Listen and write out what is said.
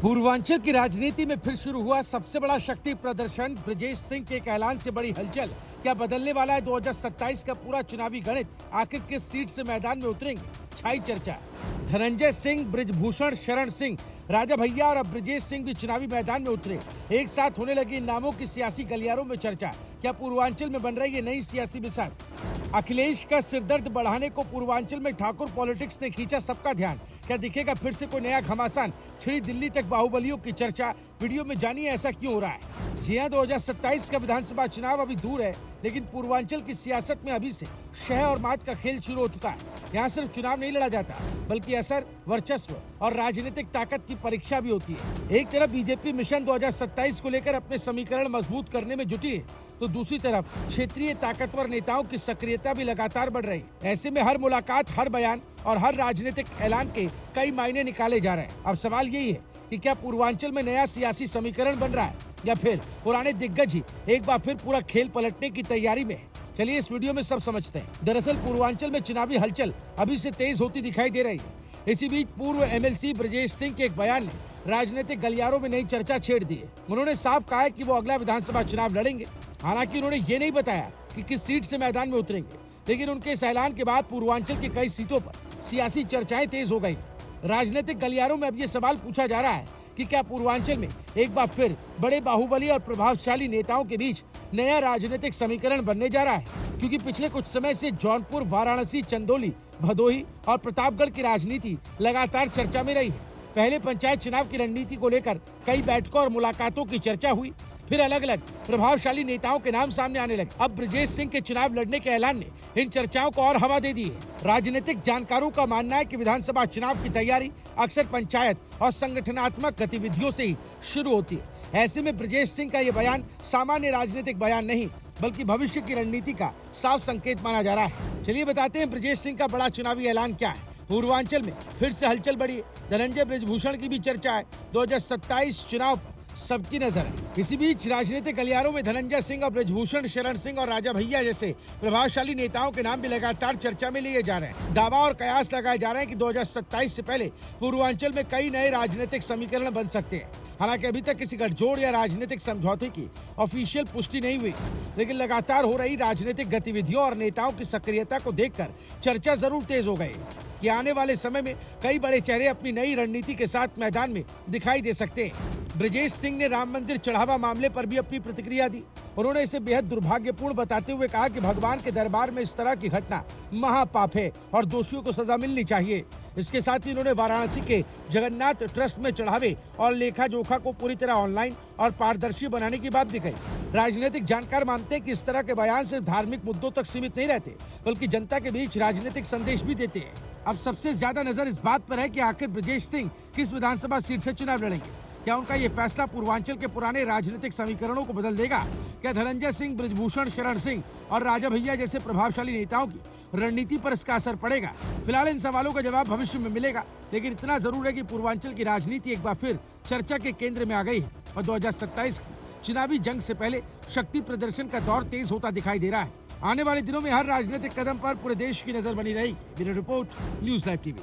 पूर्वांचल की राजनीति में फिर शुरू हुआ सबसे बड़ा शक्ति प्रदर्शन। ब्रजेश सिंह के एक ऐलान से बड़ी हलचल। क्या बदलने वाला है 2027 का पूरा चुनावी गणित? आखिर किस सीट से मैदान में उतरेंगे, छाई चर्चा। धनंजय सिंह, बृजभूषण शरण सिंह, राजा भैया और अब ब्रजेश सिंह भी चुनावी मैदान में उतरे। एक साथ होने लगी इन नामों की सियासी गलियारों में चर्चा। क्या पूर्वांचल में बन रही है नई सियासी बिसात? अखिलेश का सिरदर्द बढ़ाने को पूर्वांचल में ठाकुर पॉलिटिक्स ने खींचा सबका ध्यान। क्या दिखेगा फिर से कोई नया घमासान? छिड़ी दिल्ली तक बाहुबलियों की चर्चा। वीडियो में जानिए ऐसा क्यों हो रहा है। जी हां, 2027 का विधानसभा चुनाव अभी दूर है, लेकिन पूर्वांचल की सियासत में अभी से शह और मात का खेल शुरू हो चुका है। यहाँ सिर्फ चुनाव नहीं लड़ा जाता, बल्कि असर, वर्चस्व और राजनीतिक ताकत की परीक्षा भी होती है। एक तरफ बीजेपी मिशन 2027 को लेकर अपने समीकरण मजबूत करने में जुटी है, तो दूसरी तरफ क्षेत्रीय ताकतवर नेताओं की सक्रियता भी लगातार बढ़ रही है। ऐसे में हर मुलाकात, हर बयान और हर राजनीतिक ऐलान के कई मायने निकाले जा रहे हैं। अब सवाल यही है कि क्या पूर्वांचल में नया सियासी समीकरण बन रहा है, या फिर पुराने दिग्गज ही एक बार फिर पूरा खेल पलटने की तैयारी में है। चलिए इस वीडियो में सब समझते हैं। दरअसल पूर्वांचल में चुनावी हलचल अभी से तेज होती दिखाई दे रही है। इसी बीच पूर्व एमएलसी ब्रजेश सिंह के एक बयान ने राजनीतिक गलियारों में नई चर्चा छेड़ दी है। उन्होंने साफ कहा है कि वो अगला विधानसभा चुनाव लड़ेंगे। हालांकि उन्होंने ये नहीं बताया कि किस सीट से मैदान में उतरेंगे, लेकिन उनके इस ऐलान के बाद पूर्वांचल की कई सीटों पर सियासी चर्चाएं तेज हो गई। राजनीतिक गलियारों में अब ये सवाल पूछा जा रहा है कि क्या पूर्वांचल में एक बार फिर बड़े बाहुबली और प्रभावशाली नेताओं के बीच नया राजनीतिक समीकरण बनने जा रहा है? क्योंकि पिछले कुछ समय से जौनपुर, वाराणसी, चंदौली, भदोही और प्रतापगढ़ की राजनीति लगातार चर्चा में रही है। पहले पंचायत चुनाव की रणनीति को लेकर कई बैठकों और मुलाकातों की चर्चा हुई, फिर अलग अलग प्रभावशाली नेताओं के नाम सामने आने लगे। अब ब्रजेश सिंह के चुनाव लड़ने के ऐलान ने इन चर्चाओं को और हवा दे दी है। राजनीतिक जानकारों का मानना है कि विधानसभा चुनाव की तैयारी अक्सर पंचायत और संगठनात्मक गतिविधियों से ही शुरू होती है। ऐसे में ब्रजेश सिंह का ये बयान सामान्य राजनीतिक बयान नहीं, बल्कि भविष्य की रणनीति का साफ संकेत माना जा रहा है। चलिए बताते हैं ब्रजेश सिंह का बड़ा चुनावी ऐलान क्या है। पूर्वांचल में फिर से हलचल बढ़ी है। धनंजय, बृजभूषण की भी चर्चा है। 2027 चुनाव पर सबकी नजर है। इसी बीच राजनीतिक गलियारों में धनंजय सिंह और बृजभूषण शरण सिंह और राजा भैया जैसे प्रभावशाली नेताओं के नाम भी लगातार चर्चा में लिए जा रहे हैं। दावा और कयास लगाए जा रहे हैं कि 2027 से पहले पूर्वांचल में कई नए राजनीतिक समीकरण बन सकते हैं। हालांकि अभी तक किसी गठजोड़ या राजनीतिक समझौते की ऑफिशियल पुष्टि नहीं हुई, लेकिन लगातार हो रही राजनीतिक गतिविधियों और नेताओं की सक्रियता को देखकर चर्चा जरूर तेज हो गई कि आने वाले समय में कई बड़े चेहरे अपनी नई रणनीति के साथ मैदान में दिखाई दे सकते हैं। ब्रजेश सिंह ने राम मंदिर चढ़ावा मामले पर भी अपनी प्रतिक्रिया दी। उन्होंने इसे बेहद दुर्भाग्यपूर्ण बताते हुए कहा कि भगवान के दरबार में इस तरह की घटना महापाप है और दोषियों को सजा मिलनी चाहिए। इसके साथ ही उन्होंने वाराणसी के जगन्नाथ ट्रस्ट में चढ़ावे और लेखा जोखा को पूरी तरह ऑनलाइन और पारदर्शी बनाने की बात भी कही। राजनीतिक जानकार मानते हैं कि इस तरह के बयान सिर्फ धार्मिक मुद्दों तक सीमित नहीं रहते, बल्कि जनता के बीच राजनीतिक संदेश भी देते हैं। अब सबसे ज्यादा नजर इस बात पर है कि आखिर ब्रजेश सिंह किस विधानसभा सीट से चुनाव लड़ेंगे। क्या उनका ये फैसला पूर्वांचल के पुराने राजनीतिक समीकरणों को बदल देगा? क्या धनंजय सिंह, बृजभूषण शरण सिंह और राजा भैया जैसे प्रभावशाली नेताओं की रणनीति पर इसका असर पड़ेगा? फिलहाल इन सवालों का जवाब भविष्य में मिलेगा, लेकिन इतना जरूर है कि पूर्वांचल की राजनीति एक बार फिर चर्चा के केंद्र में आ गई है और 2027 की चुनावी जंग से पहले शक्ति प्रदर्शन का दौर तेज होता दिखाई दे रहा है। आने वाले दिनों में हर राजनीतिक कदम पर पूरे देश की नजर बनी रहेगी। Bureau report, news live TV.